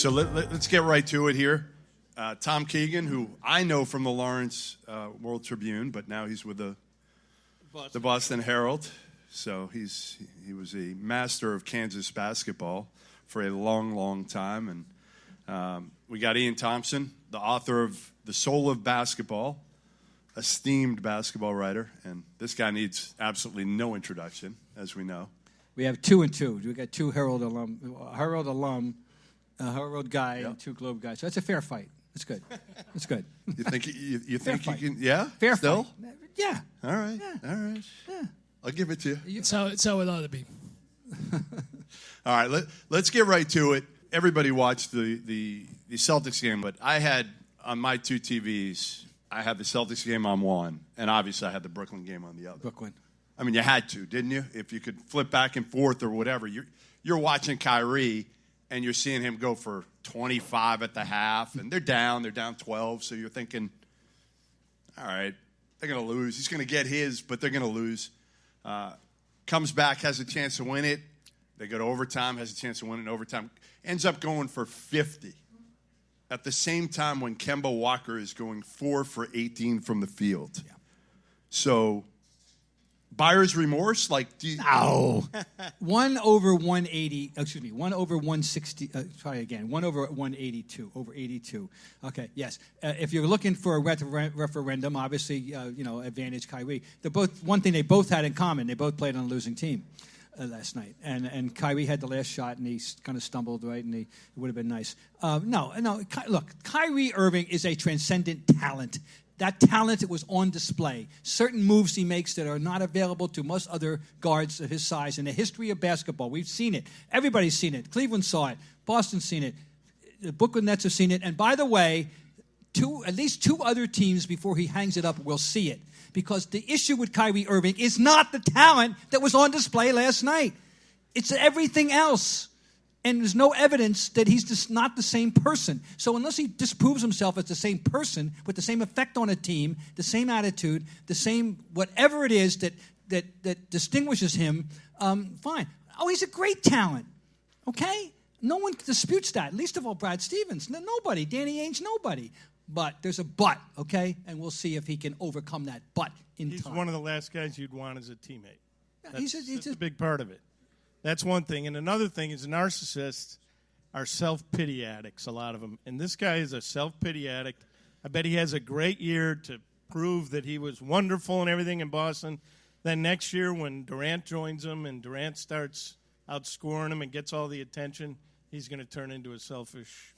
right, so let's get right to it here. Tom Keegan, who I know from the Lawrence World Tribune, but now he's with the Boston Herald. So he was a master of Kansas basketball for a long, long time. And we got Ian Thomsen, the author of The Soul of Basketball, esteemed basketball writer. And this guy needs absolutely no introduction, as we know. We have 2 and 2. We got 2 Herald alum, a Herald guy, and 2 Globe guys. So that's a fair fight. That's good. That's good. You think you can? Yeah. Fair Still? fight. Yeah. All right. Yeah. All right. Yeah. I'll give it to you. It's how it ought to be. All right. Let's get right to it. Everybody watched the Celtics game, but I had on my 2 TVs, I had the Celtics game on one, and obviously I had the Brooklyn game on the other. Brooklyn. I mean, you had to, didn't you? If you could flip back and forth or whatever, you're watching Kyrie, and you're seeing him go for 25 at the half, and they're down 12, so you're thinking, all right, they're going to lose. He's going to get his, but they're going to lose. Comes back, has a chance to win it. They go to overtime, has a chance to win it in overtime. Ends up going for 50. At the same time when Kemba Walker is going 4 for 18 from the field. Yeah. So, buyer's remorse? Like, no. 1 over 180, 1 over 160, try again, 1 over 182, over 82. Okay, yes. If you're looking for a referendum, obviously, advantage Kyrie. They're both, one thing they both had in common, they both played on a losing team last night. And Kyrie had the last shot, and he kind of stumbled, right, and it would have been nice. Look, Kyrie Irving is a transcendent talent. That talent was on display. Certain moves he makes that are not available to most other guards of his size in the history of basketball. We've seen it. Everybody's seen it. Cleveland saw it. Boston's seen it. The Brooklyn Nets have seen it. And by the way, at least 2 other teams before he hangs it up will see it. Because the issue with Kyrie Irving is not the talent that was on display last night. It's everything else. And there's no evidence that he's just not the same person. So unless he disproves himself as the same person with the same effect on a team, the same attitude, the same whatever it is that distinguishes him, fine. Oh, he's a great talent, okay? No one disputes that, least of all Brad Stevens. Nobody. Danny Ainge, nobody. But there's a but, okay? And we'll see if he can overcome that but in time. He's one of the last guys you'd want as a teammate. He's a big part of it. That's one thing. And another thing is narcissists are self-pity addicts, a lot of them. And this guy is a self-pity addict. I bet he has a great year to prove that he was wonderful and everything in Boston. Then next year when Durant joins him and Durant starts outscoring him and gets all the attention, he's going to turn into a selfish...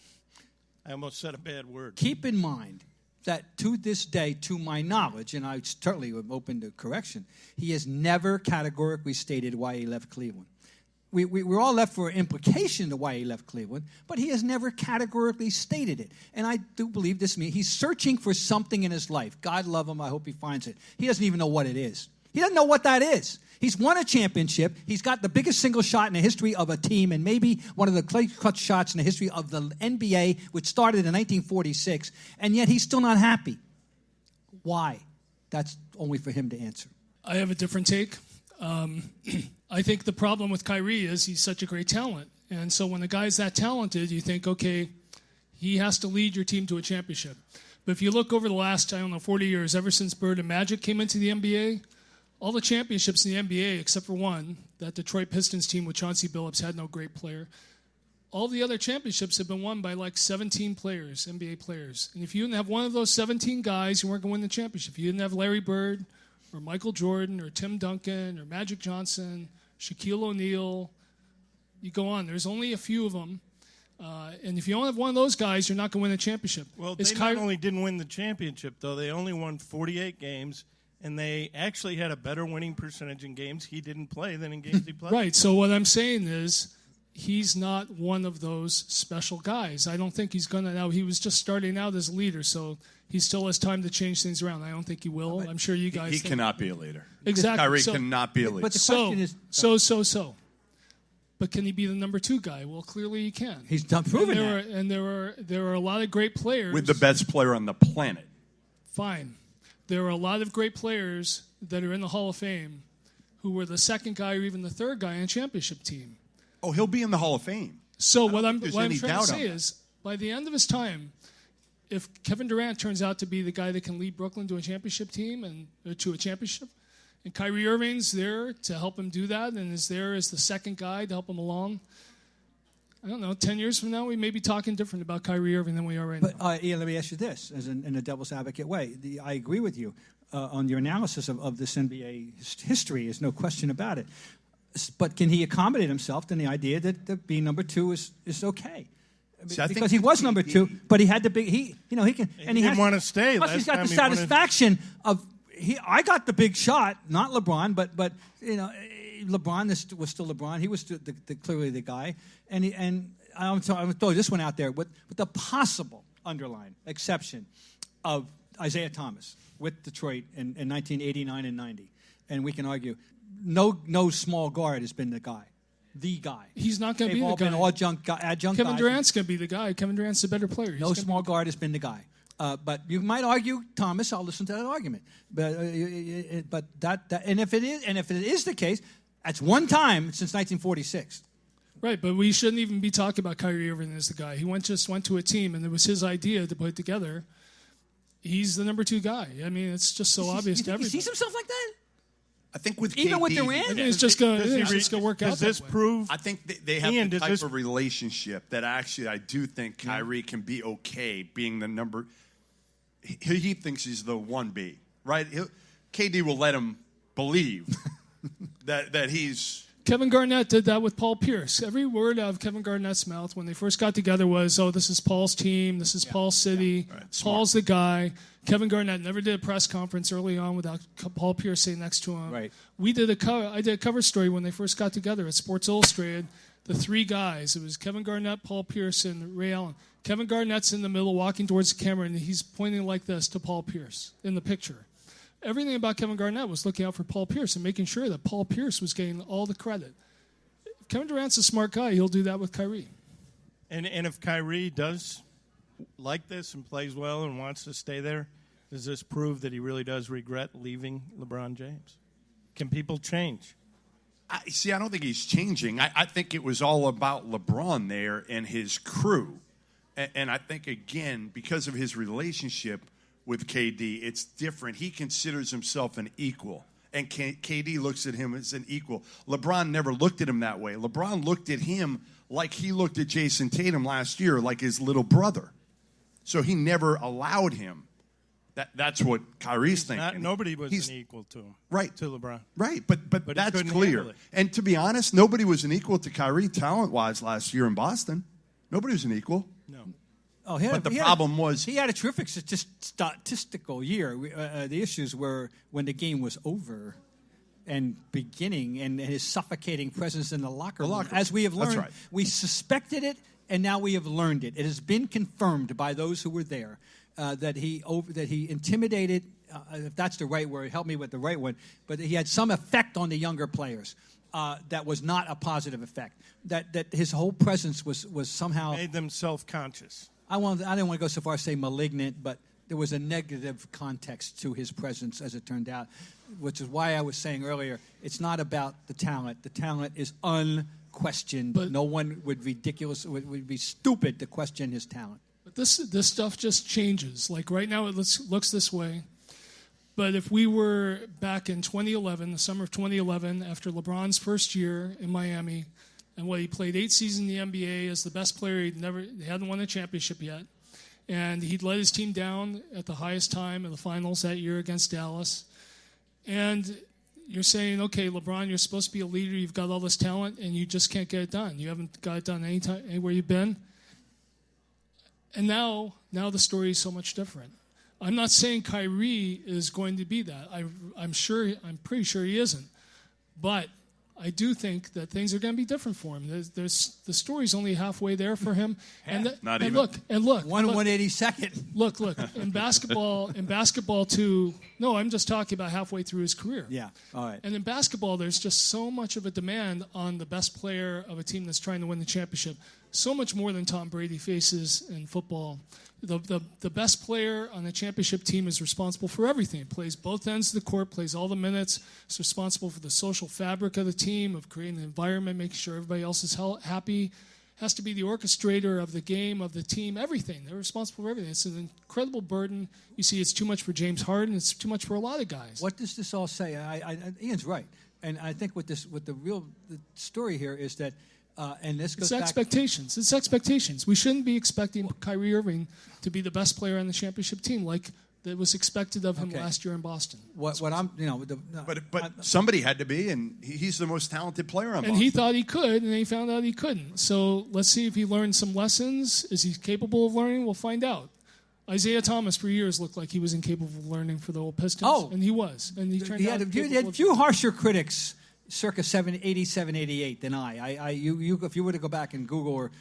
I almost said a bad word. Keep in mind that to this day, to my knowledge, and I certainly am open to correction, he has never categorically stated why he left Cleveland. We're all left for implication to why he left Cleveland, but he has never categorically stated it. And I do believe this means he's searching for something in his life. God love him. I hope he finds it. He doesn't even know what it is. He doesn't know what that is. He's won a championship. He's got the biggest single shot in the history of a team and maybe one of the clutch shots in the history of the NBA, which started in 1946, and yet he's still not happy. Why? That's only for him to answer. I have a different take. I think the problem with Kyrie is he's such a great talent. And so when a guy's that talented, you think, okay, he has to lead your team to a championship. But if you look over the last, 40 years, ever since Bird and Magic came into the NBA, all the championships in the NBA, except for one, that Detroit Pistons team with Chauncey Billups had no great player. All the other championships have been won by like 17 players, NBA players. And if you didn't have one of those 17 guys, you weren't going to win the championship. If you didn't have Larry Bird or Michael Jordan or Tim Duncan or Magic Johnson, Shaquille O'Neal, you go on. There's only a few of them. And if you only have one of those guys, you're not going to win the championship. Well, they not only didn't win the championship, though. They only won 48 games. And they actually had a better winning percentage in games he didn't play than in games he played. Right. So what I'm saying is he's not one of those special guys. I don't think he's going to. Now, he was just starting out as a leader, so he still has time to change things around. I don't think he will. I'm sure you guys He cannot be a leader. Exactly. Kyrie cannot be a leader. But the question is... But can he be the number 2 guy? Well, clearly he can. He's done proving that. And there are a lot of great players. With the best player on the planet. Fine. There are a lot of great players that are in the Hall of Fame who were the second guy or even the third guy on a championship team. Oh, he'll be in the Hall of Fame. So I what don't I'm think there's what I'm any trying to doubt say on that. is, by the end of his time, if Kevin Durant turns out to be the guy that can lead Brooklyn to a championship team to a championship, and Kyrie Irving's there to help him do that, and is there as the second guy to help him along, I don't know, 10 years from now, we may be talking different about Kyrie Irving than we are right now. But Ian, let me ask you this, as in a devil's advocate way. I agree with you on your analysis of this NBA history. There's no question about it. But can he accommodate himself in the idea that being number two is okay? See, I think Because he was number two, but he had the big. He can, and He didn't want to stay. Plus, he's Last got the time he wanted- satisfaction of. I got the big shot, not LeBron, but LeBron was still LeBron. He was clearly the guy, and I'm going to throw this one out there with the possible underlying exception of Isaiah Thomas with Detroit in 1989 and 90, and we can argue no small guard has been the guy. He's not going to be They've the all been guy. adjunct Kevin guys. Durant's going to be the guy. Kevin Durant's the better player. No small guard has been the guy. But you might argue Thomas. I'll listen to that argument. But if it is the case, that's one time since 1946. Right, but we shouldn't even be talking about Kyrie Irving as the guy. He just went to a team, and it was his idea to put it together. He's the number two guy. I mean, it's just so obvious to He everybody. sees himself like that. I think with Even KD, with Durant? I think it's just going to work out Does this that way. prove? I think they have Ian, the does type this- of relationship that actually I do think Kyrie can be okay being the number. He thinks he's the 1B, right? KD will let him believe that he's. Kevin Garnett did that with Paul Pierce. Every word out of Kevin Garnett's mouth when they first got together was, "Oh, this is Paul's team. This is Paul's city. Right. Paul's the guy." Kevin Garnett never did a press conference early on without Paul Pierce sitting next to him. Right. I did a cover story when they first got together at Sports Illustrated. The three guys. It was Kevin Garnett, Paul Pierce, and Ray Allen. Kevin Garnett's in the middle walking towards the camera, and he's pointing like this to Paul Pierce in the picture. Everything about Kevin Garnett was looking out for Paul Pierce and making sure that Paul Pierce was getting all the credit. If Kevin Durant's a smart guy, he'll do that with Kyrie. And if Kyrie does like this and plays well and wants to stay there, does this prove that he really does regret leaving LeBron James? Can people change? I don't think he's changing. I think it was all about LeBron there and his crew. And I think, again, because of his relationship with KD, it's different. He considers himself an equal, and KD looks at him as an equal. LeBron never looked at him that way. LeBron looked at him like he looked at Jason Tatum last year, like his little brother. So he never allowed him. That's what Kyrie's thinking. Nobody was an equal to him. Right. To LeBron. Right, but he that's couldn't clear. handle it. And to be honest, nobody was an equal to Kyrie talent-wise last year in Boston. Nobody was an equal. No. Oh, But the problem was he had a terrific statistical year. The issues were when the game was over and beginning, and his suffocating presence in the locker room. As we have learned, That's right. we suspected it, and now we have learned it. It has been confirmed by those who were there that he intimidated. If that's the right word, help me with the right one. But he had some effect on the younger players. That was not a positive effect. That his whole presence was somehow Made them self-conscious. I didn't want to go so far as to say malignant, but there was a negative context to his presence, as it turned out, which is why I was saying earlier, it's not about the talent. The talent is unquestioned. But no one would be stupid to question his talent. But this stuff just changes. Like right now, it looks this way. But if we were back in 2011, the summer of 2011, after LeBron's first year in Miami, and he played 8 seasons in the NBA as the best player, he hadn't won a championship yet, and he'd let his team down at the highest time in the finals that year against Dallas. And you're saying, okay, LeBron, you're supposed to be a leader. You've got all this talent, and you just can't get it done. You haven't got it done anywhere you've been. And now the story is so much different. I'm not saying Kyrie is going to be that. I'm pretty sure he isn't. But I do think that things are going to be different for him. The story's only halfway there for him. Not even. even. Look. 1/182nd. Look. In basketball too. No, I'm just talking about halfway through his career. Yeah. All right. And in basketball, there's just so much of a demand on the best player of a team that's trying to win the championship. So much more than Tom Brady faces in football. The best player on the championship team is responsible for everything. Plays both ends of the court, plays all the minutes. Is responsible for the social fabric of the team, of creating the environment, making sure everybody else is happy, has to be the orchestrator of the game, of the team, everything. They're responsible for everything. It's an incredible burden. You see, it's too much for James Harden. It's too much for a lot of guys. What does this all say? Ian's right, and I think the story here is that, and this goes It's back. expectations. It's expectations. We shouldn't be expecting Kyrie Irving to be the best player on the championship team like that was expected of him last year in Boston. What I'm, But somebody had to be, and he's the most talented player on Boston. And he thought he could, and then he found out he couldn't. So let's see if he learned some lessons. Is he capable of learning? We'll find out. Isaiah Thomas for years looked like he was incapable of learning for the old Pistons, and he was. And he turned out he had few harsher critics circa 87, 88 than I. If you were to go back and Google or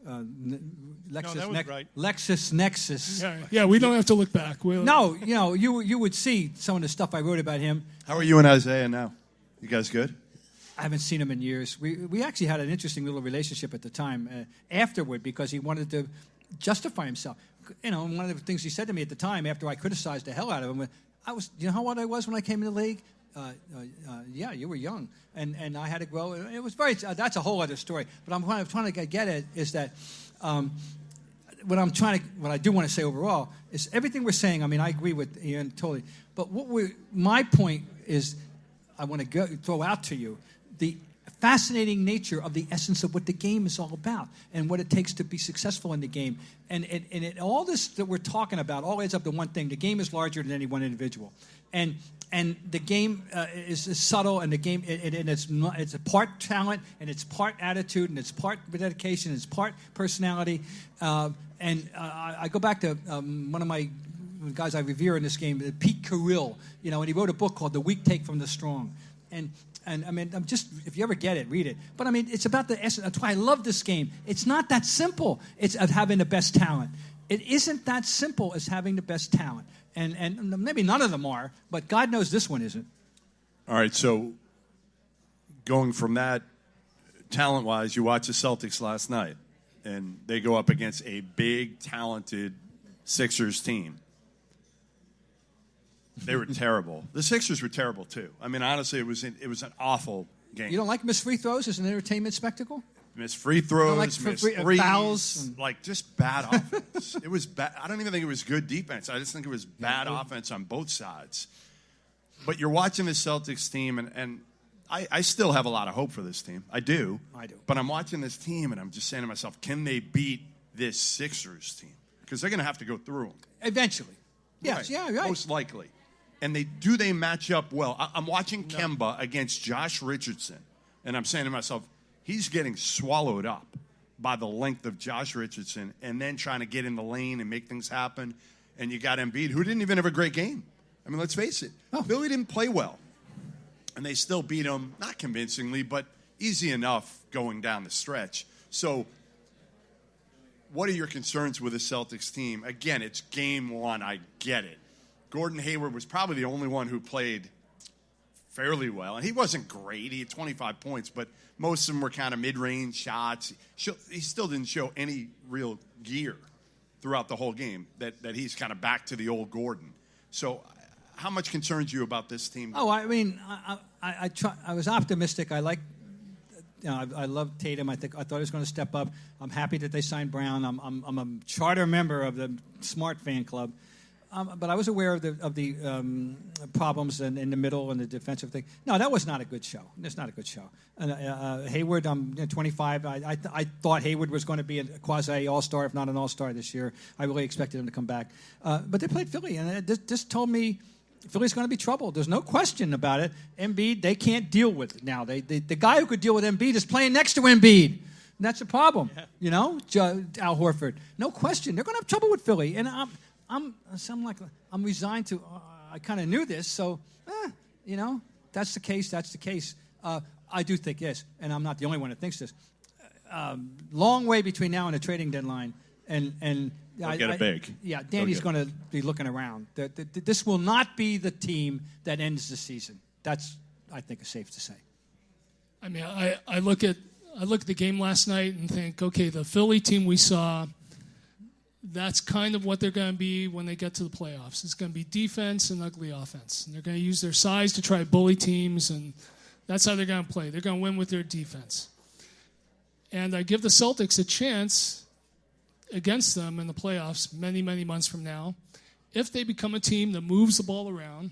LexisNexis. Yeah, we don't have to look back. No, you would see some of the stuff I wrote about him. How are you and Isaiah now? You guys good? I haven't seen him in years. We actually had an interesting little relationship at the time afterward because he wanted to justify himself. One of the things he said to me at the time after I criticized the hell out of him, you know how old I was when I came in the league? Yeah, you were young, and I had to grow. It was very. That's a whole other story. But I'm trying to get at is that what I do want to say overall is everything we're saying. I mean, I agree with Ian totally. But my point is, I want to throw out to you the fascinating nature of the essence of what the game is all about and what it takes to be successful in the game. And all this that we're talking about all adds up to one thing: the game is larger than any one individual. And the game is subtle, and the game it's a part talent, and it's part attitude, and it's part dedication, and it's part personality. I go back to one of my guys I revere in this game, Pete Carrill. And he wrote a book called "The Weak Take from the Strong." And I mean, if you ever get it, read it. But I mean, it's about the essence. That's why I love this game. It's not that simple. It's of having the best talent. It isn't that simple as having the best talent. And maybe none of them are, but God knows this one isn't. All right, so going from that, talent-wise, you watched the Celtics last night, and they go up against a big, talented Sixers team. They were terrible. The Sixers were terrible, too. I mean, honestly, it was an awful game. You don't like missed free throws as an entertainment spectacle? Missed free throws, missed threes, fouls. Just bad offense. It was bad. I don't even think it was good defense. I just think it was bad offense on both sides. But you're watching the Celtics team, and I still have a lot of hope for this team. I do. But I'm watching this team, and I'm just saying to myself, can they beat this Sixers team? Because they're going to have to go through them. Eventually. Yes, right. Most likely. And they match up well. I'm watching Kemba against Josh Richardson, and I'm saying to myself, he's getting swallowed up by the length of Josh Richardson and then trying to get in the lane and make things happen. And you got Embiid, who didn't even have a great game. I mean, let's face it. Philly didn't play well. And they still beat him, not convincingly, but easy enough going down the stretch. So what are your concerns with the Celtics team? Again, it's game one. I get it. Gordon Hayward was probably the only one who played fairly well. And he wasn't great. He had 25 points, but most of them were kind of mid-range shots. He still didn't show any real gear throughout the whole game, that he's kind of back to the old Gordon. So how much concerns you about this team? Oh, I mean, I was optimistic. I love Tatum. I thought he was going to step up. I'm happy that they signed Brown. I'm a charter member of the Smart fan club. But I was aware of the problems in the middle and the defensive thing. No, that was not a good show. It's not a good show. Hayward, 25. I thought Hayward was going to be a quasi all-star, if not an all-star this year. I really expected him to come back. But they played Philly, and this told me Philly's going to be trouble. There's no question about it. Embiid, they can't deal with it now. The guy who could deal with Embiid is playing next to Embiid. And that's a problem, Al Horford. No question. They're going to have trouble with Philly. And I'm resigned to. I kind of knew this, so that's the case. That's the case. I do think this, and I'm not the only one that thinks this. Long way between now and the trading deadline, and get it big. Yeah, Danny's going to be looking around. This will not be the team that ends the season. That's, I think, is safe to say. I mean, I look at the game last night and think, okay, the Philly team we saw. That's kind of what they're going to be when they get to the playoffs. It's going to be defense and ugly offense. And they're going to use their size to try bully teams, and that's how they're going to play. They're going to win with their defense. And I give the Celtics a chance against them in the playoffs many, many months from now if they become a team that moves the ball around,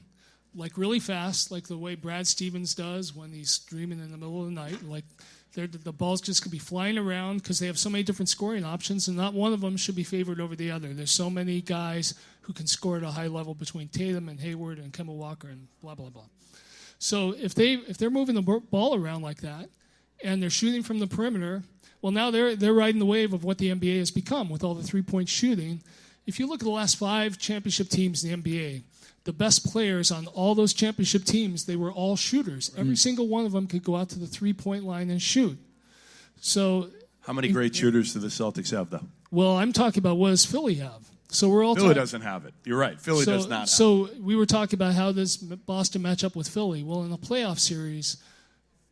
like really fast, like the way Brad Stevens does when he's streaming in the middle of the night. Like the ball's just going to be flying around because they have so many different scoring options, and not one of them should be favored over the other. There's so many guys who can score at a high level between Tatum and Hayward and Kemba Walker and blah, blah, blah. So if they're moving the ball around like that and they're shooting from the perimeter, well, now they're riding the wave of what the NBA has become with all the three-point shooting. If you look at the last 5 championship teams in the NBA, the best players on all those championship teams, they were all shooters. Every single one of them could go out to the three-point line and shoot. So, how many great shooters do the Celtics have, though? Well, I'm talking about what does Philly have? So we're all Philly doesn't have it. You're right. Philly does not have it. So we were talking about how does Boston match up with Philly? Well, in a playoff series,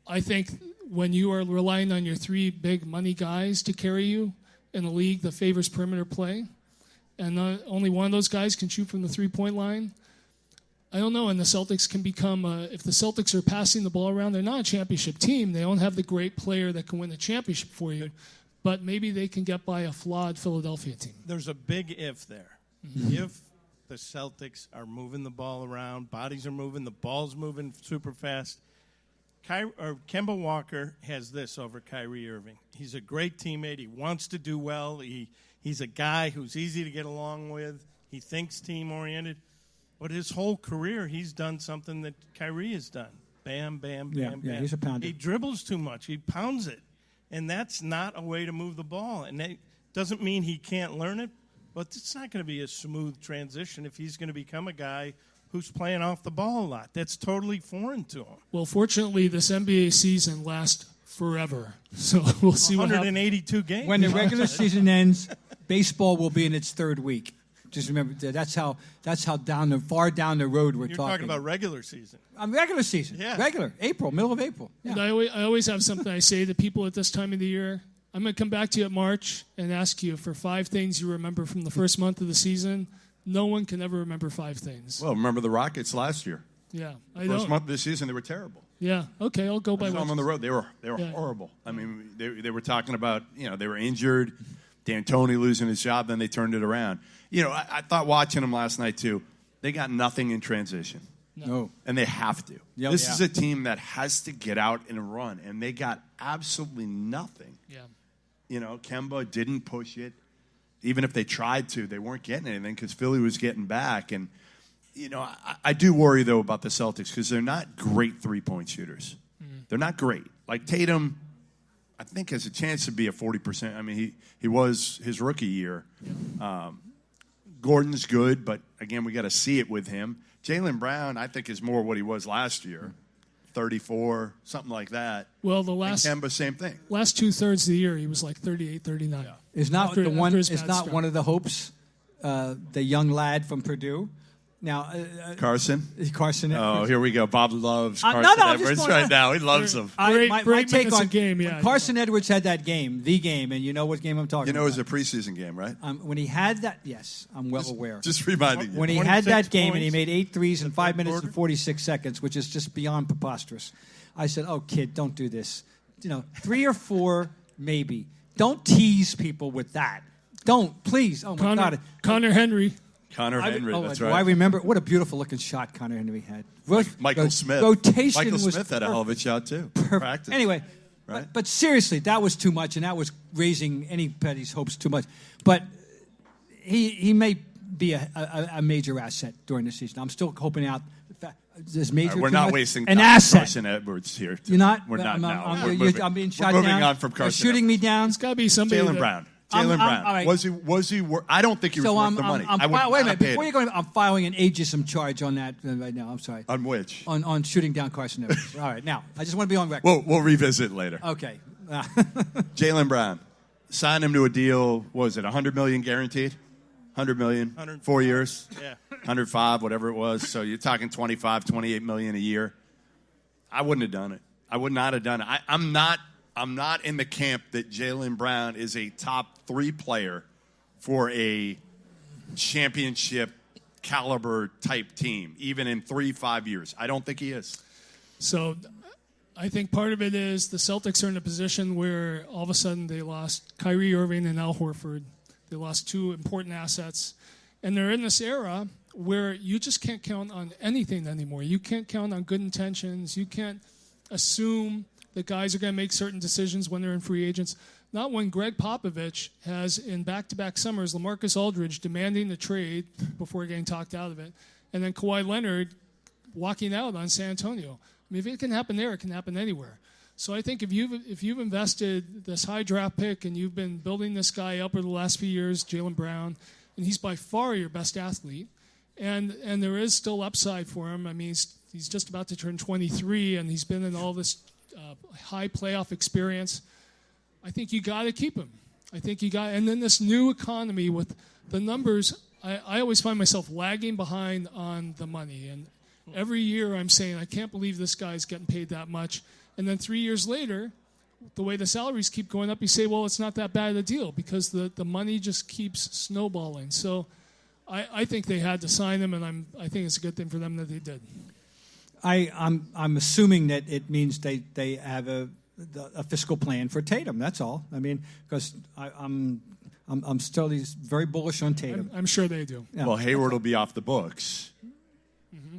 I think when you are relying on your 3 big money guys to carry you in a league that favors perimeter play, and only one of those guys can shoot from the three-point line, I don't know. And the Celtics can become, if the Celtics are passing the ball around, they're not a championship team. They don't have the great player that can win the championship for you. But maybe they can get by a flawed Philadelphia team. There's a big if there. Mm-hmm. If the Celtics are moving the ball around, bodies are moving, the ball's moving super fast, Kemba Walker has this over Kyrie Irving. He's a great teammate. He wants to do well. He's a guy who's easy to get along with. He thinks team-oriented. But his whole career, he's done something that Kyrie has done. Bam, bam, bam, bam. He's a pounder. He dribbles too much. He pounds it. And that's not a way to move the ball. And that doesn't mean he can't learn it, but it's not going to be a smooth transition if he's going to become a guy who's playing off the ball a lot. That's totally foreign to him. Well, fortunately, this NBA season lasts forever. So we'll see what happens. 182 games. When the regular season ends, baseball will be in its 3rd week. Just remember, that's how far down the road we're talking. You're talking about regular season. Regular season. Yeah. Regular. April, middle of April. Yeah. And I always have something I say to people at this time of the year. I'm going to come back to you at March and ask you for 5 things you remember from the first month of the season. No one can ever remember 5 things. Well, remember the Rockets last year. Yeah, First month of the season, they were terrible. Yeah, okay, I'll go by I saw them on the road. They were Yeah. horrible. I mean, they were talking about, they were injured, D'Antoni losing his job, then they turned it around. I thought watching them last night, too, they got nothing in transition. No. And they have to. Yep. This is a team that has to get out and run, and they got absolutely nothing. Yeah. Kemba didn't push it. Even if they tried to, they weren't getting anything because Philly was getting back. And, I do worry, though, about the Celtics because they're not great three-point shooters. They're not great. Like Tatum, I think, has a chance to be a 40%. I mean, he was his rookie year. Yeah. Gordon's good, but, again, we got to see it with him. Jaylen Brown, I think, is more what he was last year, 34, something like that. Well, the last and Kemba, same thing. Last 2/3 of the year, he was like 38, 39. Yeah. Is not After- the one? after his Is bad not start. one of the hopes, the young lad from Purdue. Now, Carson? Carson. Oh, here we go. Bob loves no, Carson no, I'm just Edwards going right on. now. He loves him. Great take minutes on a game, yeah. when Carson Edwards had that game, the game, and you know what game I'm talking It about. was a preseason game, right? When he had that, yes, I'm well aware. Just reminding you. When he had 26 that game and he points made 8 threes in 5 minutes quarter. and 46 seconds, which is just beyond preposterous, I said, "Oh, kid, don't do this. 3 or 4, maybe. Don't tease people with that. Don't, please. Oh my God." Connor Henry. Connor Henry, that's do right. I remember what a beautiful looking shot Connor Henry had. Michael Smith. Rotation Michael was Smith had a hell of a shot, too. perfect. Practice. Anyway, Right? but seriously, that was too much, and that was raising anybody's hopes too much. But he may be a major asset during the season. I'm still hoping out. This major. We're not wasting an time asset. Carson Edwards here. You're not. We're not now. I'm being shot we're down. moving on from You're Carson shooting me down. It's got to be somebody. Jaylen that- Brown. I'm- Jaylen I'm- Brown. all right. Was he I don't think he was So worth the money. I would wait a not minute. pay Before him. you go, I'm filing an ageism charge on that right now. I'm sorry. On which? On shooting down Carson Edwards. All right. Now, I just want to be on record. We'll revisit later. Okay. Jaylen Brown. Signed him to a deal, what was it, $100 million guaranteed? $100 million, 4 years? Yeah. 105, whatever it was. So you're talking 25, 28 million a year. I wouldn't have done it. I would not have done it. I'm not in the camp that Jaylen Brown is a top 3 player for a championship caliber type team, even in 3-5 years. I don't think he is. So I think part of it is the Celtics are in a position where all of a sudden they lost Kyrie Irving and Al Horford. They lost two important assets. And they're in this era where you just can't count on anything anymore. You can't count on good intentions. You can't assume that guys are going to make certain decisions when they're in free agents. Not when Greg Popovich has, in back-to-back summers, LaMarcus Aldridge demanding the trade before getting talked out of it, and then Kawhi Leonard walking out on San Antonio. I mean, if it can happen there, it can happen anywhere. So I think if you've invested this high draft pick and you've been building this guy up over the last few years, Jaylen Brown, and he's by far your best athlete, and there is still upside for him. I mean, he's just about to turn 23, and he's been in all this high playoff experience. I think you got to keep him. And then this new economy with the numbers, I always find myself lagging behind on the money. And every year I'm saying, I can't believe this guy's getting paid that much. And then 3 years later, the way the salaries keep going up, you say, well, it's not that bad a deal because the money just keeps snowballing. So I think they had to sign him, and I think it's a good thing for them that they did. I'm assuming that it means they have a fiscal plan for Tatum. That's all. I mean, because I'm still very bullish on Tatum. I'm sure they do. Yeah. Well, Hayward will be off the books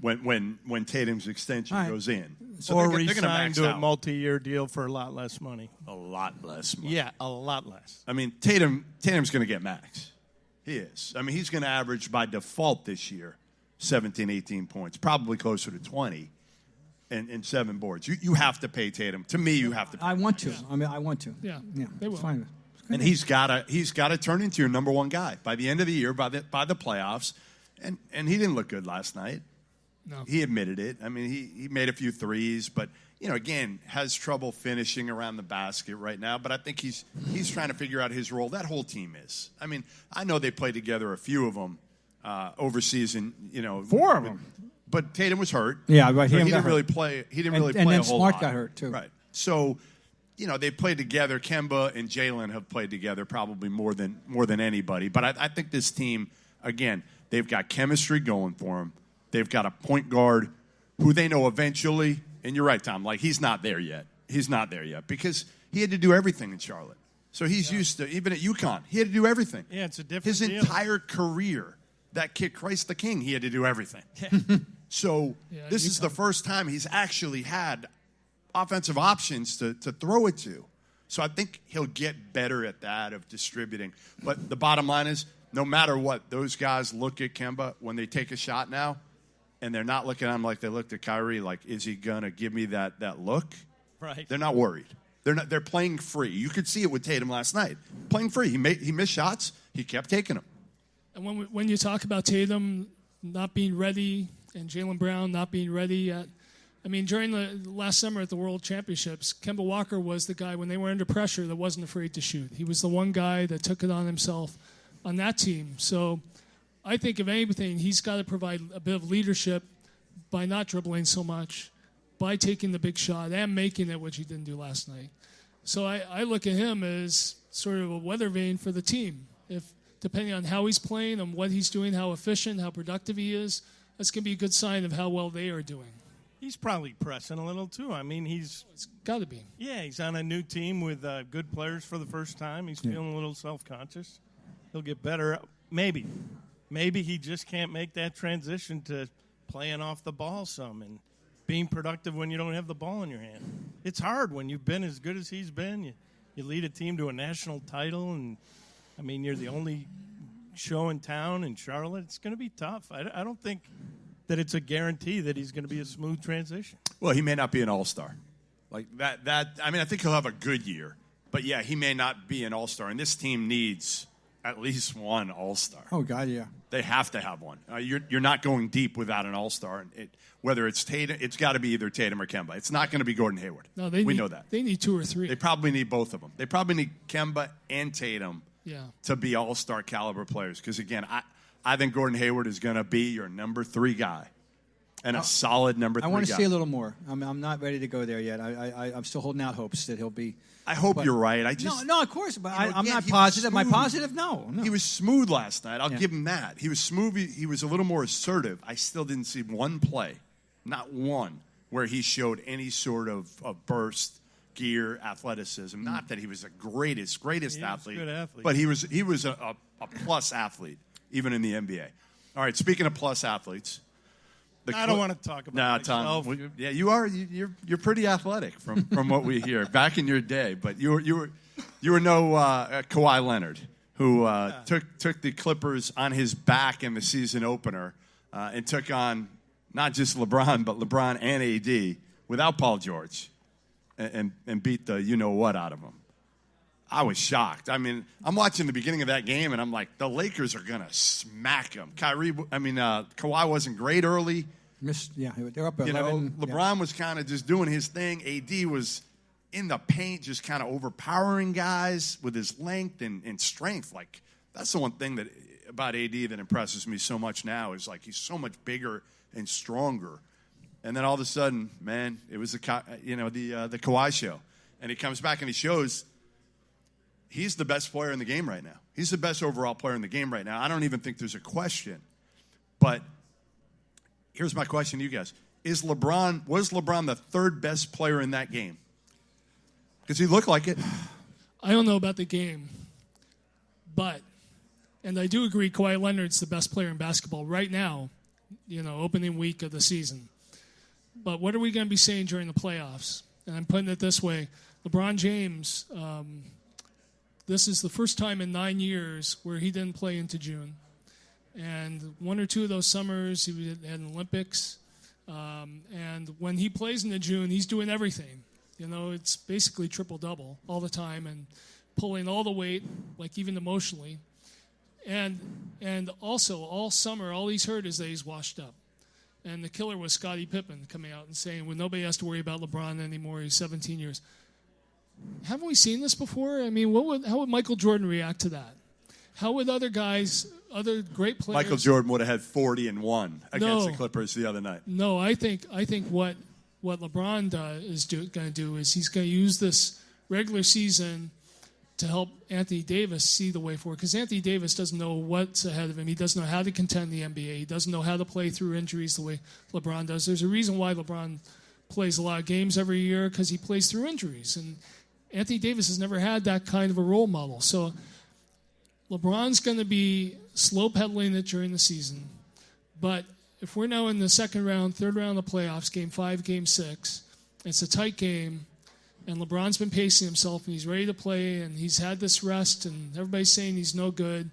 when Tatum's extension goes in. So or re-sign to a multi-year deal for a lot less money. A lot less money. Yeah, a lot less. I mean, Tatum's going to get max. He is. I mean, he's going to average by default this year 17, 18 points, probably closer to 20. And 7 boards. You have to pay Tatum. To me, you have to pay I want to. I mean, I want to. Yeah, they will. Fine. And he's got to turn into your number one guy by the end of the year, by the playoffs. And he didn't look good last night. No. He admitted it. I mean, he made a few threes, but again, has trouble finishing around the basket right now. But I think he's trying to figure out his role. That whole team is. I mean, I know they played together, a few of them overseas, and 4 of them. But Tatum was hurt. Yeah, right. He didn't really play. He didn't really play a whole lot. And then Smart got hurt too. Right. So, they played together. Kemba and Jaylen have played together probably more than anybody. But I think this team, again, they've got chemistry going for them. They've got a point guard who they know eventually. And you're right, Tom. Like, he's not there yet. He's not there yet because he had to do everything in Charlotte. So he's used to, even at UConn, he had to do everything. Yeah, it's a different His deal. entire career, that kid, Christ the King, he had to do everything. So this is the first time he's actually had offensive options to throw it to. So I think he'll get better at that, of distributing. But the bottom line is, no matter what, those guys look at Kemba when they take a shot now, and they're not looking at him like they looked at Kyrie, like, is he going to give me that look? Right. They're not worried. They're playing free. You could see it with Tatum last night. Playing free. He missed shots. He kept taking them. And when you talk about Tatum not being ready and Jaylen Brown not being ready yet, I mean, during the last summer at the World Championships, Kemba Walker was the guy, when they were under pressure, that wasn't afraid to shoot. He was the one guy that took it on himself on that team. So I think, if anything, he's got to provide a bit of leadership by not dribbling so much, by taking the big shot and making it, which he didn't do last night. So I look at him as sort of a weather vane for the team. If depending on how he's playing and what he's doing, how efficient, how productive he is, that's going to be a good sign of how well they are doing. He's probably pressing a little, too. I mean, it's got to be. Yeah, he's on a new team with good players for the first time. He's feeling a little self-conscious. He'll get better. Maybe he just can't make that transition to playing off the ball some and being productive when you don't have the ball in your hand. It's hard when you've been as good as he's been. You lead a team to a national title, and, I mean, you're the only show in town in Charlotte. It's going to be tough. I don't think that it's a guarantee that he's going to be a smooth transition. Well, he may not be an all-star. Like that. I mean, I think he'll have a good year. But, yeah, he may not be an all-star. And this team needs at least one all-star. Oh, God, yeah. They have to have one. You're not going deep without an all-star. Whether it's Tatum, it's got to be either Tatum or Kemba. It's not going to be Gordon Hayward. No, we know that. They need 2 or 3. They probably need both of them. They probably need Kemba and Tatum to be all-star caliber players. Because, again, I think Gordon Hayward is going to be your number 3 guy. And a solid number 3 guy. I want to see a little more. I'm not ready to go there yet. I'm still holding out hopes that he'll be. I hope you're right. No, of course. But I'm not positive. Am I positive? No. He was smooth last night. I'll give him that. He was smooth. He was a little more assertive. I still didn't see one play, not one, where he showed any sort of burst, gear, athleticism. Not that he was the greatest athlete, good athlete, but he was a plus athlete, even in the NBA. All right, speaking of plus athletes. I don't want to talk about myself. Tom. Yeah, you are. You're pretty athletic from what we hear back in your day. But you were no Kawhi Leonard, who took the Clippers on his back in the season opener and took on not just LeBron but LeBron and AD without Paul George, and beat the what out of him. I was shocked. I mean, I'm watching the beginning of that game, and I'm like, the Lakers are gonna smack them. Kawhi wasn't great early. They're up 11. LeBron was kind of just doing his thing. AD was in the paint, just kind of overpowering guys with his length and strength. Like, that's the one thing about AD that impresses me so much now is, like, he's so much bigger and stronger. And then all of a sudden, man, it was the Kawhi show. And he comes back and he shows he's the best player in the game right now. He's the best overall player in the game right now. I don't even think there's a question. But here's my question to you guys. Was LeBron the third best player in that game? Because he looked like it. I don't know about the game, and I do agree Kawhi Leonard's the best player in basketball right now, opening week of the season. But what are we going to be saying during the playoffs? And I'm putting it this way. LeBron James, this is the first time in 9 years where he didn't play into June. And one or two of those summers, he had an Olympics. And when he plays in the June, he's doing everything. It's basically triple-double all the time and pulling all the weight, like even emotionally. And also, all summer, all he's heard is that he's washed up. And the killer was Scottie Pippen coming out and saying, well, nobody has to worry about LeBron anymore. He's 17 years. Haven't we seen this before? I mean, how would Michael Jordan react to that? How would other great players... Michael Jordan would have had 40 and 1 against the Clippers the other night. No, I think what LeBron is going to do is he's going to use this regular season to help Anthony Davis see the way forward. Because Anthony Davis doesn't know what's ahead of him. He doesn't know how to contend the NBA. He doesn't know how to play through injuries the way LeBron does. There's a reason why LeBron plays a lot of games every year, because he plays through injuries. And Anthony Davis has never had that kind of a role model. So LeBron's going to be slow pedaling it during the season. But if we're now in the second round, third round of the playoffs, game 5, game 6, it's a tight game, and LeBron's been pacing himself, and he's ready to play, and he's had this rest, and everybody's saying he's no good.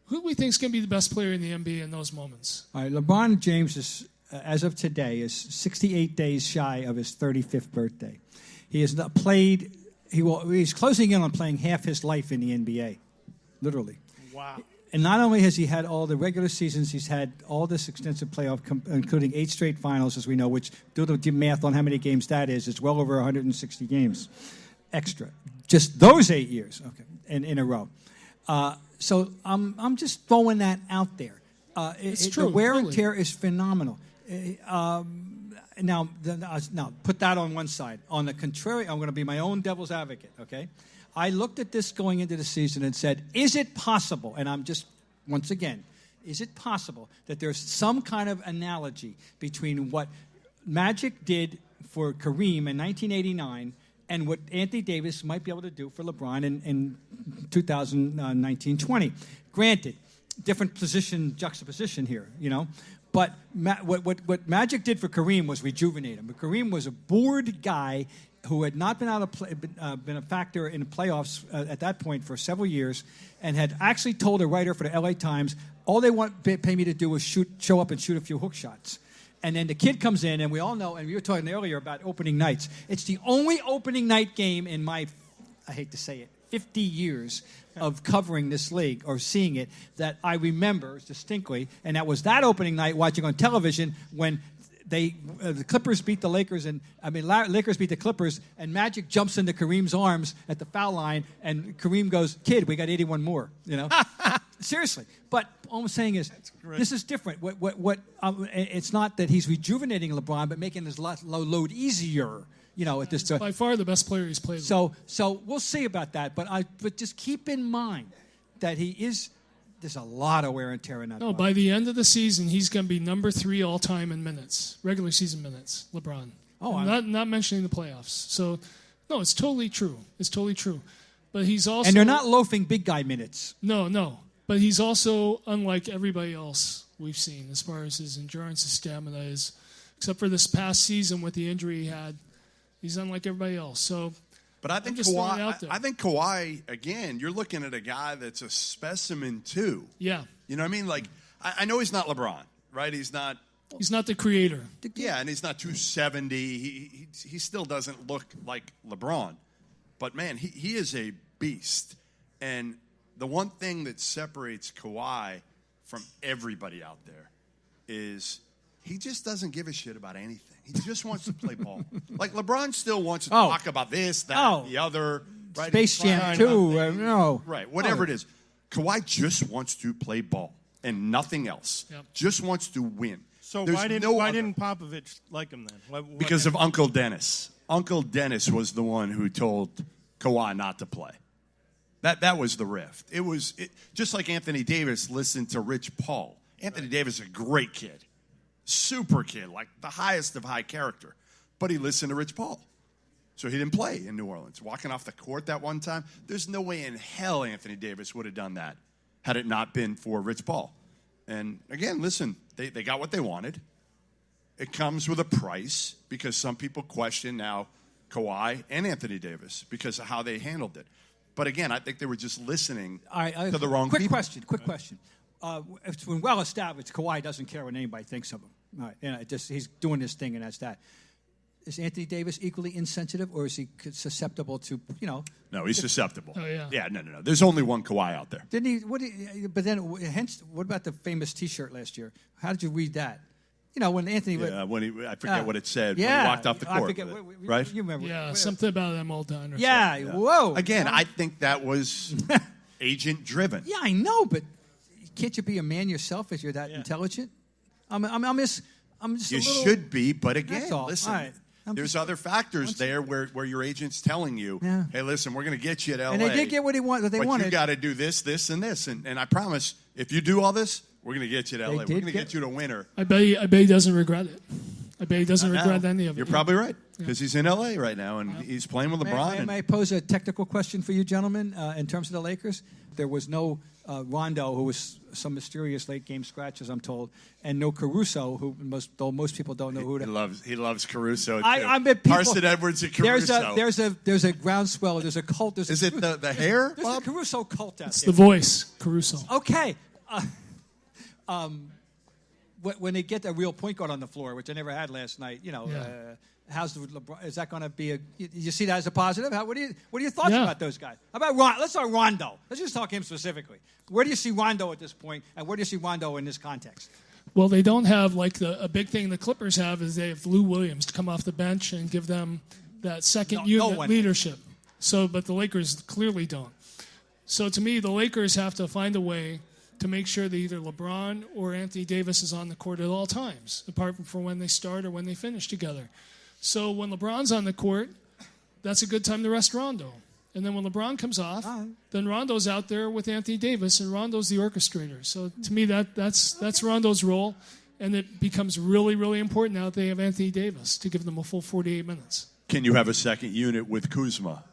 Who do we think is going to be the best player in the NBA in those moments? All right, LeBron James is, as of today, is 68 days shy of his 35th birthday. He has not played. He's closing in on playing half his life in the NBA, literally. Wow. And not only has he had all the regular seasons, he's had all this extensive playoff, including 8 straight finals, as we know, which, do the math on how many games that is, it's well over 160 games extra. Just those 8 years, okay, in a row. So I'm just throwing that out there. It's true. The wear and really. tear is phenomenal. Now, put that on one side. On the contrary, I'm going to be my own devil's advocate, okay? I looked at this going into the season and said, is it possible, and I'm just, once again, is it possible that there's some kind of analogy between what Magic did for Kareem in 1989 and what Anthony Davis might be able to do for LeBron in 2019-20? Granted, different juxtaposition here, But what Magic did for Kareem was rejuvenate him. But Kareem was a bored guy who had not been been a factor in the playoffs at that point for several years, and had actually told a writer for the LA Times, all they want to pay me to do is show up and shoot a few hook shots. And then the kid comes in, and we all know, and we were talking earlier about opening nights. It's the only opening night game in my, I hate to say it, 50 years of covering this league or seeing it that I remember distinctly, and that was that opening night watching on television when the Clippers beat the Lakers, Lakers beat the Clippers, and Magic jumps into Kareem's arms at the foul line, and Kareem goes, "Kid, we got 81 more." Seriously. But all I'm saying is, this is different. It's not that he's rejuvenating LeBron, but making his load easier. At this by far the best player he's played with. So we'll see about that. But just keep in mind that he is there's a lot of wear and tear in that. No, by the end of the season, he's going to be number 3 all-time in minutes, regular season minutes, LeBron. Oh, not mentioning the playoffs. So, no, it's totally true. It's totally true. But he's also... And they're not loafing big guy minutes. No. But he's also unlike everybody else we've seen as far as his endurance, his stamina is. Except for this past season with the injury he had. He's unlike everybody else. So... But I think Kawhi, again, you're looking at a guy that's a specimen too. Yeah. You know what I mean? Like, I know he's not LeBron, right? He's not the creator. Yeah, and he's not 270. He still doesn't look like LeBron. But, man, he is a beast. And the one thing that separates Kawhi from everybody out there is he just doesn't give a shit about anything. He just wants to play ball. Like LeBron still wants to talk about this, that, the other. Right? Space Jam 2. No. Right, whatever it is. Kawhi just wants to play ball and nothing else. Yep. Just wants to win. So why didn't Popovich like him then? Because of Uncle Dennis. Uncle Dennis was the one who told Kawhi not to play. That was the rift. It was just like Anthony Davis listened to Rich Paul. Anthony Davis is a great kid. Super kid, like the highest of high character. But he listened to Rich Paul. So he didn't play in New Orleans. Walking off the court that one time, there's no way in hell Anthony Davis would have done that had it not been for Rich Paul. And again, listen, they got what they wanted. It comes with a price because some people question now Kawhi and Anthony Davis because of how they handled it. But again, I think they were just listening to the wrong people. Quick question. It's been well established Kawhi doesn't care what anybody thinks of him. All right, he's doing his thing, and that's that. Is Anthony Davis equally insensitive, or is he susceptible to, No, he's susceptible. Oh, yeah. Yeah, no. There's only one Kawhi out there. Didn't he? But then, hence, what about the famous T-shirt last year? How did you read that? When Anthony... I forget what it said when he walked off the court. I forget, right? You remember. Yeah, something about them all done. Or something. Whoa. Again, I think that was agent-driven. Yeah, I know, but can't you be a man yourself if you're that intelligent? I'm just you should be, but again, listen, right. there's other factors there where your agent's telling you, hey, listen, we're going to get you at L.A. And they did get what they wanted. But you got to do this, this, and this. And I promise, if you do all this, we're going to get you to L.A. We're going to get you to winner. I bet he doesn't regret it. I bet he doesn't regret any of it. You're probably right, because he's in L.A. right now, and he's playing with LeBron. May I pose a technical question for you, gentlemen, in terms of the Lakers? There was no Rondo, who was some mysterious late-game scratch, as I'm told, and no Caruso, who most people don't know who that. He loves Caruso. I bet people, Carson Edwards and Caruso. There's a groundswell. There's a cult. Is it the hair? There's a Caruso cult out there. It's the voice, Caruso. Okay. When they get a real point guard on the floor, which I never had last night, how's LeBron? Is that going to be you see that as a positive? What are your thoughts about those guys? How about let's talk Rondo. Let's just talk him specifically. Where do you see Rondo at this point, and where do you see Rondo in this context? Well, they don't have a big thing the Clippers have is they have Lou Williams to come off the bench and give them that second unit leadership. But the Lakers clearly don't. So to me, the Lakers have to find a way to make sure that either LeBron or Anthony Davis is on the court at all times, apart from when they start or when they finish together. So when LeBron's on the court, that's a good time to rest Rondo. And then when LeBron comes off, then Rondo's out there with Anthony Davis, and Rondo's the orchestrator. So to me, that's Rondo's role, and it becomes really, really important now that they have Anthony Davis to give them a full 48 minutes. Can you have a second unit with Kuzma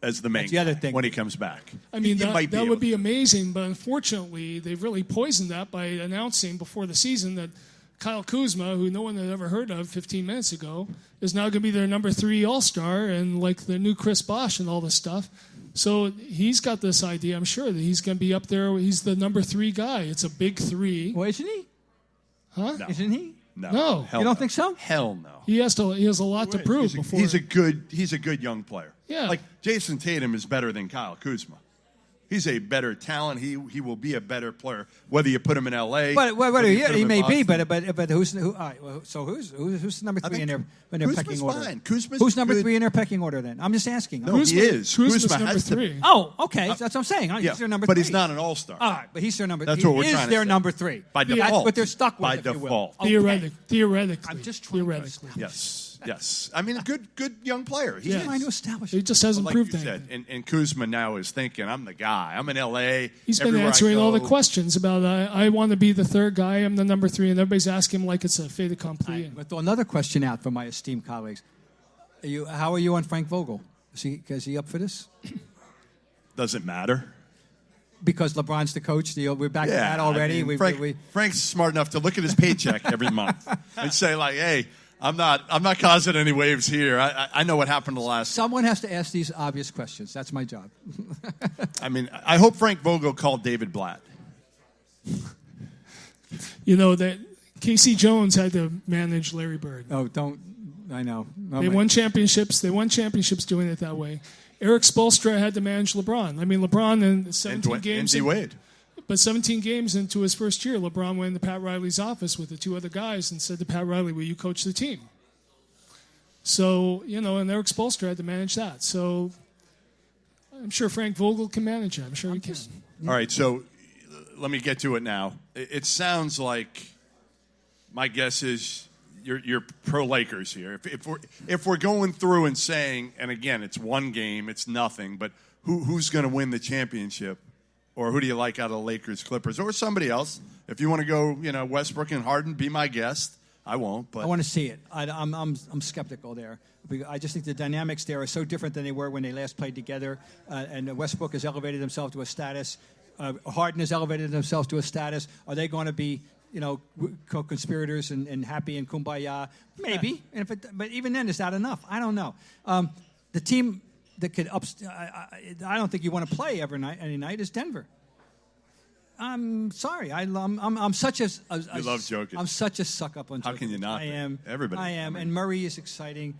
as the main guy when he comes back? I mean, that would be amazing, but unfortunately, they've really poisoned that by announcing before the season that Kyle Kuzma, who no one had ever heard of 15 minutes ago, is now going to be their number 3 All-Star and like the new Chris Bosh and all this stuff. So he's got this idea, I'm sure, that he's going to be up there. He's the number 3 guy. It's a big 3. Well, isn't he? Huh? No. Isn't he? No. You don't think so? Hell no. He has a lot to prove before. He's a good young player. Yeah. Like Jason Tatum is better than Kyle Kuzma. He's a better talent. He will be a better player whether you put him in L.A. But he may be. But who's all right? So who's number 3 in their pecking order? Fine. Kuzma's who's number good. 3 in their pecking order? Then I'm just asking. No, he is. Kuzma's Kuzma number has 3. Oh, okay. That's what I'm saying. Yeah, he's their number 3. but he's not an all-star. All right, but he's their number. That's what we're trying to say. He is their number 3 By default. That's what they're stuck with. By if you will. default. Okay. Theoretically. I'm just trying to theoretically. Yes. Yes. I mean, a good young player. He's trying to establish. He just hasn't like proved you anything. said, and Kuzma now is thinking, I'm the guy. I'm in L.A. He's been Everywhere answering I all the go- questions about, I want to be the third guy, I'm the number 3, and everybody's asking him like it's a fait accompli. I'm going to throw another question out for my esteemed colleagues. How are you on Frank Vogel? Is he up for this? Doesn't matter. Because LeBron's the coach. We're back to Yeah, that already. I mean, Frank's smart enough to look at his paycheck every month and say, like, hey, I'm not causing any waves here. I know what happened the last. Someone has to ask these obvious questions. That's my job. I mean, I hope Frank Vogel called David Blatt. You know, that Casey Jones had to manage Larry Bird. Oh, don't. I know. Oh, They won championships. They won championships doing it that way. Eric Spoelstra had to manage LeBron. I mean, LeBron in 17 games. And D-Wade. But 17 games into his first year, LeBron went into Pat Riley's office with the 2 other guys and said to Pat Riley, will you coach the team? So, you know, and Eric Spoelstra had to manage that. So I'm sure Frank Vogel can manage it. I'm sure he can. All right, so let me get to it now. It sounds like my guess is you're pro Lakers here. If we're going through and saying, and again, it's one game, it's nothing, but who's going to win the championship, or who do you like out of the Lakers, Clippers, or somebody else? If you want to go, Westbrook and Harden, be my guest. I won't, but I want to see it. I'm skeptical there. I just think the dynamics there are so different than they were when they last played together. And Westbrook has elevated himself to a status. Harden has elevated himself to a status. Are they going to be, co-conspirators and happy and kumbaya? Maybe. And but even then, is that enough? I don't know. The team that could I don't think you want to play any night is Denver. I'm sorry. I'm such a you love joking. I'm such a suck up on Djokovic. How can you not? I am. Everybody. I am. And Murray is exciting.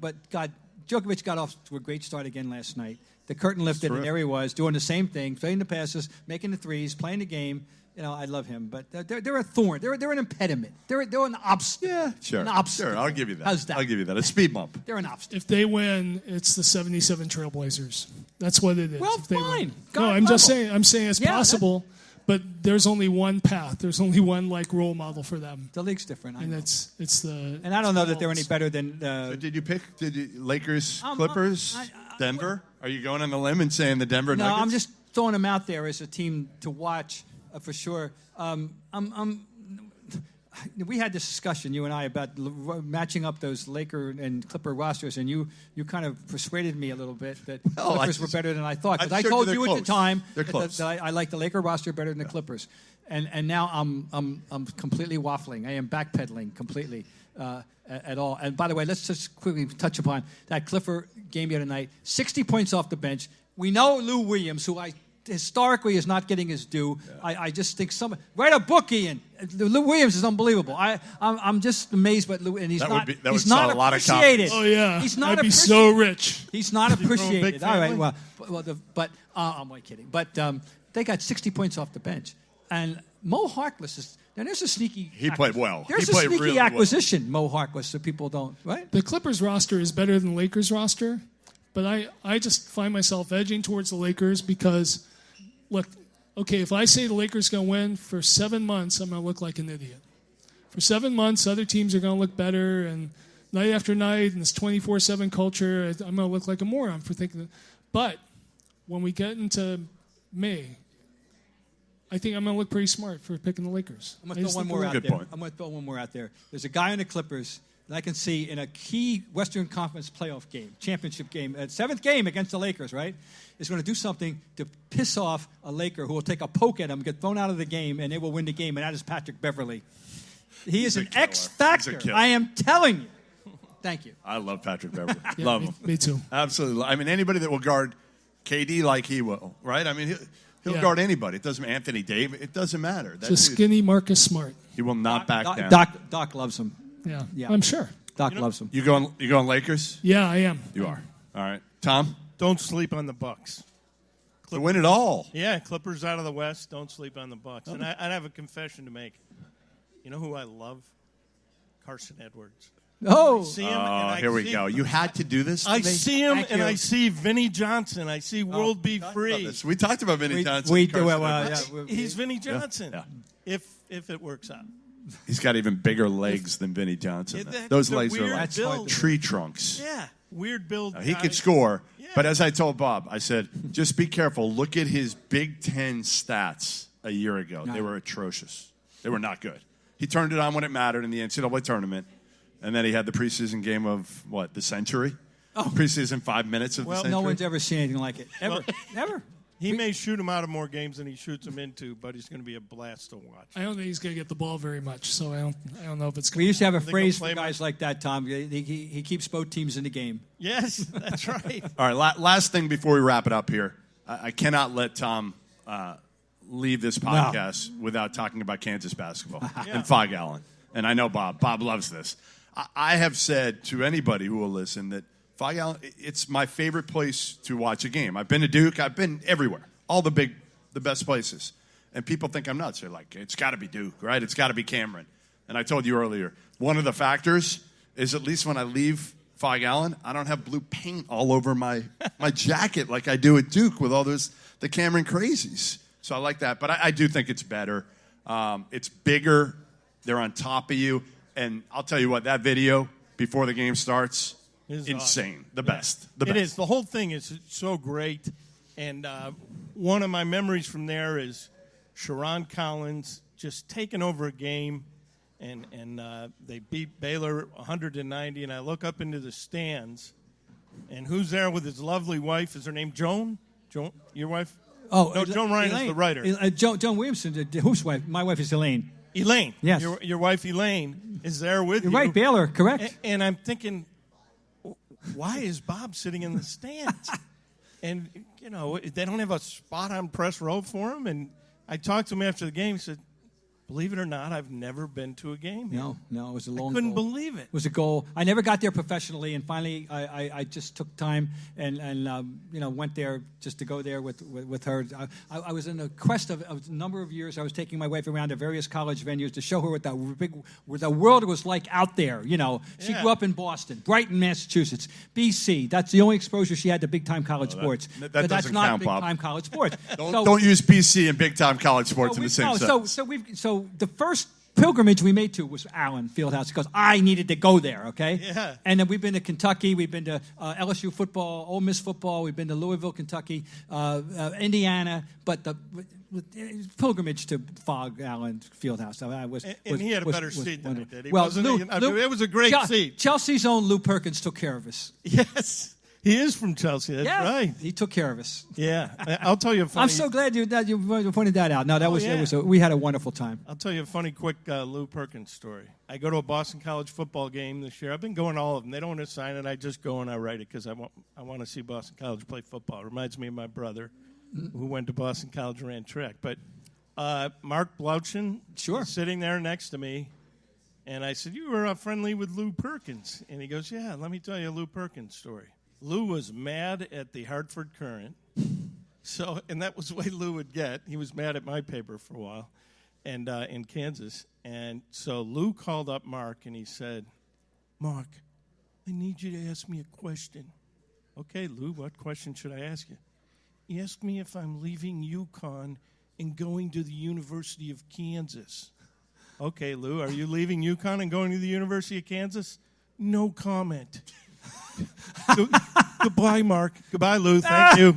But God, Djokovic got off to a great start again last night. The curtain lifted, and there he was doing the same thing, playing the passes, making the threes, playing the game. I love him, but they're a thorn. They're an impediment. They're an obstacle. Yeah, sure. An obstacle. Sure, I'll give you that. How's that? I'll give you that. A speed bump. They're an obstacle. If they win, it's the 77 Trailblazers. That's what it is. Well, if they fine. Win. God No, I'm level. just saying. I'm saying it's possible, but there's only one path. There's only one role model for them, The league's different. and it's the. And I don't know that they're any better than. So did you pick Lakers, Clippers, Denver? Are you going on the limb and saying the Denver No, Nuggets? I'm just throwing them out there as a team to watch for sure. We had this discussion, you and I, about matching up those Laker and Clipper rosters, and you kind of persuaded me a little bit that Clippers were better than I thought. Because I told you at the time that I like the Laker roster better than the Clippers, and now I'm completely waffling. I am backpedaling completely at all. And by the way, let's just quickly touch upon that Clipper game the other night. 60 points off the bench. We know Lou Williams, who historically is not getting his due. Yeah. I just think write a book, Ian. Lou Williams is unbelievable. I'm just amazed by Lou, and he's not appreciated. Oh yeah, he's not. I'd be so rich. He's not appreciated. All right, but I'm only kidding. But they got 60 points off the bench, and Mo Harkless is. Now there's a sneaky. He played well. There's a sneaky really acquisition, Mo Harkless, so people don't right. The Clippers roster is better than the Lakers roster, but I just find myself edging towards the Lakers because. Look, okay, if I say the Lakers going to win for 7 months, I'm going to look like an idiot. For 7 months, other teams are going to look better, and night after night, in this 24/7 culture, I'm going to look like a moron for thinking that. But when we get into May, I think I'm going to look pretty smart for picking the Lakers. I'm going to throw one more out there. I'm going to throw one more out there. There's a guy on the Clippers that I can see in a key Western Conference playoff game, championship game, 7th game against the Lakers, right? Is going to do something to piss off a Laker who will take a poke at him, get thrown out of the game, and they will win the game, and that is Patrick Beverley. He is an X factor. I am telling you. Thank you. I love Patrick Beverley. Yeah, love him. Me too. Absolutely. I mean, anybody that will guard KD like he will, right? I mean, he'll guard anybody. It doesn't matter. Anthony Davis. It doesn't matter. It's a skinny Marcus Smart. He will not back down. Doc loves him. Yeah, I'm sure. Doc loves him. You going Lakers? Yeah, I am. You are. All right. Tom? Don't sleep on the Bucks. To win it all. Yeah, Clippers out of the West. Don't sleep on the Bucks. And I'd have a confession to make. You know who I love? Carson Edwards. Oh, See him, here we go. You had to do this. I see him, and I see Vinnie Johnson. I see World Be Free. We talked about Vinnie Johnson. We do. He's Vinnie Johnson. Yeah. If it works out. He's got even bigger legs than Vinnie Johnson. Yeah, Those the legs are weird like build. tree trunks. Yeah, weird build. He guy. could score, Yeah. but as I told Bob, I said, just be careful. Look at his Big Ten stats a year ago. They were atrocious. They were not good. He turned it on when it mattered in the NCAA tournament, and then he had the preseason game of, the century? Preseason 5 minutes of the century? No one's ever seen anything like it. Ever. Ever. He may shoot him out of more games than he shoots him into, but he's going to be a blast to watch. I don't think he's going to get the ball very much, so I don't know if it's going We used to have a Think phrase he'll for play guys like that, Tom. He keeps both teams in the game. Yes, that's right. All right, last thing before we wrap it up here. I cannot let Tom leave this podcast without talking about Kansas basketball and Fog Allen. And I know Bob. Bob loves this. I have said to anybody who will listen that Fog Allen, it's my favorite place to watch a game. I've been to Duke. I've been everywhere, all the best places. And people think I'm nuts. They're like, it's got to be Duke, right? It's got to be Cameron. And I told you earlier, one of the factors is at least when I leave Fog Allen, I don't have blue paint all over my jacket like I do at Duke with all the Cameron crazies. So I like that. But I do think it's better. It's bigger. They're on top of you. And I'll tell you what, that video before the game starts, insane. Awesome. The best. It is. The whole thing is so great. And one of my memories from there is Sharon Collins just taking over a game, and they beat Baylor 190. And I look up into the stands, and who's there with his lovely wife? Is her name Joan? Joan, your wife? Oh, no, Joan Ryan is the writer. Joan Williamson, whose wife? My wife is Elaine. Elaine. Yes. Your wife Elaine is there with you. You're right, Baylor, correct. And I'm thinking, why is Bob sitting in the stands? And, they don't have a spot on press row for him. And I talked to him after the game. He said, believe it or not, I've never been to a game here. No, it was a long I couldn't goal. believe it. It was a goal. I never got there professionally, and finally I just took time and went there just to go there with her. I was in a quest of a number of years. I was taking my wife around to various college venues to show her what the world was like out there. She grew up in Boston, Brighton, Massachusetts, BC. That's the only exposure she had to big-time college sports. That but that's doesn't not count, Bob. big-time college sports. Don't use BC and big-time college sports in the same sentence. So the first pilgrimage we made to was Allen Fieldhouse because I needed to go there, okay? Yeah. And then we've been to Kentucky, we've been to LSU football, Ole Miss football, we've been to Louisville, Kentucky, Indiana, but the pilgrimage to Fog Allen Fieldhouse. And he had a better seat than I did. It was a great seat. Chelsea's own Lou Perkins took care of us. Yes. He is from Chelsea. That's right. He took care of us. Yeah. I'll tell you a funny... I'm so glad you pointed that out. No, we had a wonderful time. I'll tell you a funny, quick Lou Perkins story. I go to a Boston College football game this year. I've been going to all of them. They don't assign it. I just go and I write it because I want to see Boston College play football. It reminds me of my brother who went to Boston College and ran track. But Mark Blouchin is sitting there next to me, and I said, you were friendly with Lou Perkins. And he goes, yeah, let me tell you a Lou Perkins story. Lou was mad at the Hartford Courant. And that was the way Lou would get. He was mad at my paper for a while and in Kansas. And so Lou called up Mark and he said, Mark, I need you to ask me a question. Okay, Lou, what question should I ask you? He asked me if I'm leaving UConn and going to the University of Kansas. Okay, Lou, are you leaving UConn and going to the University of Kansas? No comment. Goodbye, Mark. Goodbye, Lou. Thank you.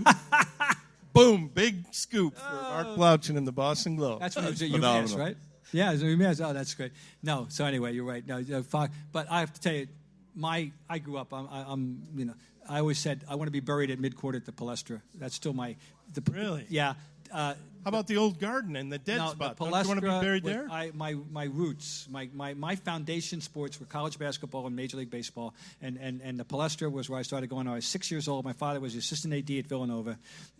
Boom. Big scoop for Mark Blouchin in the Boston Globe. That's when he was at UMass, right? Yeah, it was at UMass. Oh, that's great. No, so anyway, you're right. No, but I have to tell you, I grew up. I always said I want to be buried at midcourt at the Palestra. That's still Really? Yeah. How about the old garden and the dead spot? Don't you want to be buried there? My roots, my foundation sports were college basketball and Major League Baseball, and the Palestra was where I started going. I was 6 years old. My father was the assistant AD at Villanova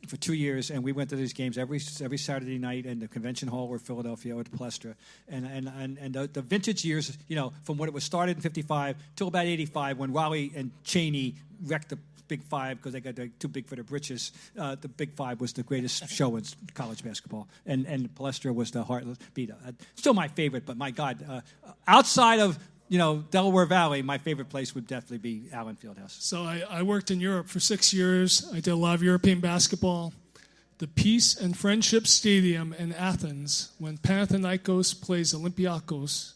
for 2 years, and we went to these games every Saturday night in the convention hall where Philadelphia at the Palestra. And the vintage years, from when it was started in '55 till about '85 when Raleigh and Cheney wrecked the Big Five because they got too big for their britches. The Big Five was the greatest show in college basketball, and Palestra was the heartbeat. Still my favorite, but my God, outside of Delaware Valley, my favorite place would definitely be Allen Fieldhouse. So I worked in Europe for 6 years. I did a lot of European basketball. the Peace and Friendship Stadium in Athens, when Panathinaikos plays Olympiakos,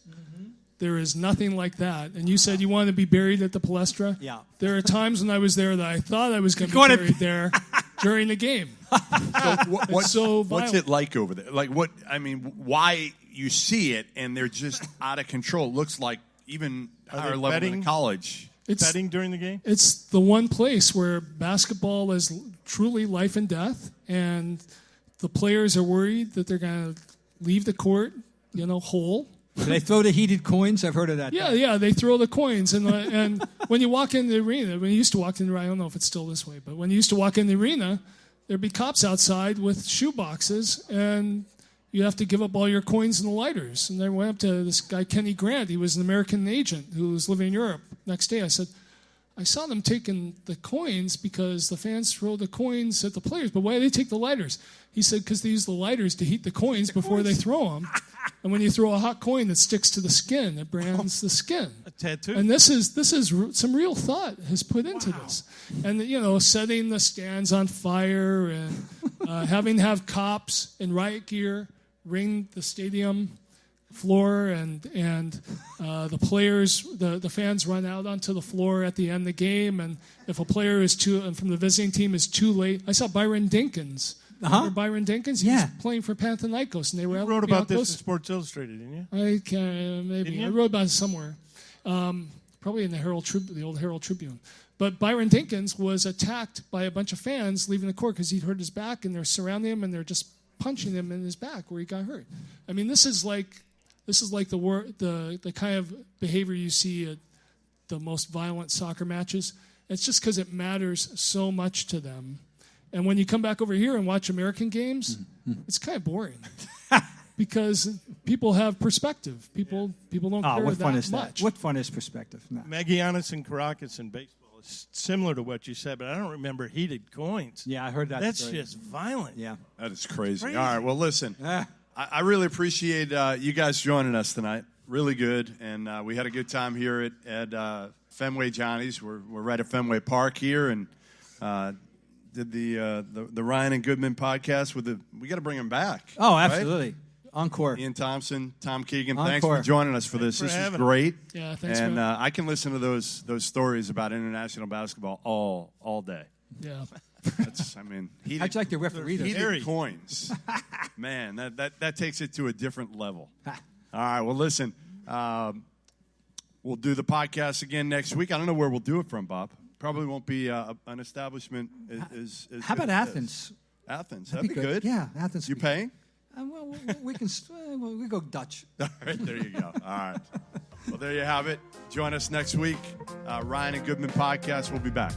there is nothing like that. And you said you wanted to be buried at the Palestra? Yeah. There are times when I was there that I thought I was going to be buried there during the game. What's so violent. it like over there? Like what? I mean, why you see it and they're just out of control? It looks like even higher level than college. It's betting during the game? It's the one place where basketball is truly life and death, and the players are worried that they're going to leave the court, whole. Do they throw the heated coins? I've heard of that. Yeah, they throw the coins. And when you walk in the arena, when you used to walk in the arena, I don't know if it's still this way, but when you used to walk in the arena, there'd be cops outside with shoe boxes, and you have to give up all your coins and the lighters. And I went up to this guy, Kenny Grant. He was an American agent who was living in Europe. Next day, I said, I saw them taking the coins because the fans throw the coins at the players, but why do they take the lighters? He said, because they use the lighters to heat the coins before they throw them. And when you throw a hot coin that sticks to the skin, it brands the skin. A tattoo. And this is some real thought has put into this. And, setting the stands on fire and having to have cops in riot gear ring the stadium floor, and the players, the fans run out onto the floor at the end of the game, and if a player from the visiting team is too late. I saw Byron Dinkins. Remember Byron Dinkins? He was playing for Panathinaikos, and they were You wrote about this in Sports Illustrated, didn't you? I can't, maybe. I wrote about it somewhere. Probably in the old Herald Tribune. But Byron Dinkins was attacked by a bunch of fans leaving the court because he'd hurt his back, and they're surrounding him, and they're just punching him in his back where he got hurt. I mean, this is like the kind of behavior you see at the most violent soccer matches. It's just because it matters so much to them. And when you come back over here and watch American games, it's kind of boring because people have perspective. People don't care what fun that is much. That? What fun is perspective? No. Magianis and Caracas in baseball is similar to what you said, but I don't remember heated coins. Yeah, I heard that. That's just violent. Yeah. That is crazy. All right, well, listen. I really appreciate you guys joining us tonight. Really good, and we had a good time here at Fenway Johnnies. We're right at Fenway Park here, and did the Ryan and Goodman podcast with we got to bring him back. Oh, absolutely. Right? Encore. Ian Thomsen, Tom Keegan. Encore. Thanks for joining us for this. This is great. Yeah, thanks. And I can listen to those stories about international basketball all day. Yeah. I'd like the referee to heated coins. Man, that takes it to a different level. All right, well, listen, we'll do the podcast again next week. I don't know where we'll do it from, Bob. Probably won't be an establishment. How about Athens? Athens, that'd be good. Yeah, Athens. You paying? Well, we can. We go Dutch. All right, there you go. All right. Well, there you have it. Join us next week. Ryan and Goodman podcast. We'll be back.